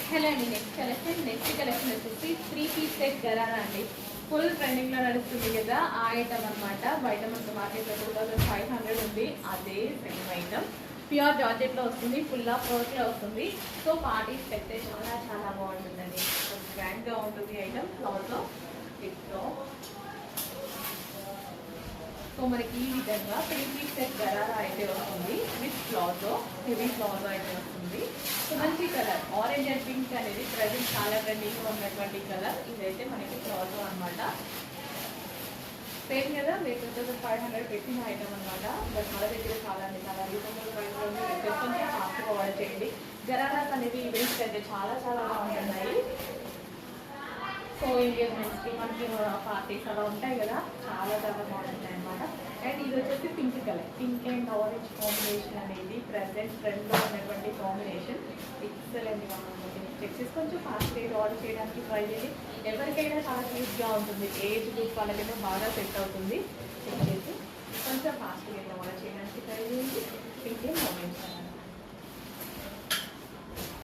Hello అండి, next collection వచ్చేసి 3 piece set gharara అండి. ఫుల్ ట్రెండింగ్లో నడుస్తుంది కదా ఆ ఐటమ్ అనమాట. బయట మనకు మార్కెట్లో 2500 ఉంది. అదే సేమ్ ఐటమ్ ప్యూర్ జార్జెట్లో వస్తుంది, ఫుల్ ఆఫ్ వర్క్లో వస్తుంది. సో పార్టీస్ పెడితే చాలా చాలా బాగుంటుందండి. గ్రాండ్గా ఉంటుంది ఐటమ్. ఫ్లవర్తో టిప్తో సో మనకి ఈ విధంగా 3 పీస్ సెట్ గరారా అయితే వస్తుంది విత్ ఫ్లవర్తో, హెవీ ఫ్లవర్తో అయితే వస్తుంది. సో మంచి కలర్ ఆరెంజ్ అండ్ పింక్ అనేది ప్రజెంట్ చాలా ట్రెండింగ్గా ఉన్నటువంటి కలర్. ఇదైతే మనకి ఫ్లవర్తో అనమాట. సేమ్ కదా మీరు 2500 పెట్టిన ఐటమ్ అనమాట. బట్ మన దగ్గర చాలా రీజనబుల్ ప్రైస్లో కొంచెం ఫాస్ట్గా ఆర్డర్ చేయండి. గరారాస్ అనేవి ఈవెంట్స్ అయితే చాలా చాలా బాగుంటున్నాయి. సో ఎంగేజ్మెంట్స్కి మనకి పార్టీస్ అలా ఉంటాయి కదా, చాలా చాలా బాగుంటాయి అనమాట. అండ్ ఇది వచ్చేసి pink colour, pink and orange combination అనేది ప్రజెంట్ ట్రెండ్లో ఉన్నటువంటి కాంబినేషన్. ఎక్సలెంట్గా ఉంటుంది. చెక్ చేసి కొంచెం ఫాస్ట్గా ఇది ఆర్డర్ చేయడానికి ట్రై చేయండి. ఎవరికైనా చాలా క్యూట్గా ఉంటుంది, ఏజ్ గ్రూప్ వాళ్ళకైనా బాగా సెట్ అవుతుంది. చెక్ చేసి కొంచెం ఫాస్ట్గా ఆర్డర్ చేయడానికి ట్రై చేయండి. Pink and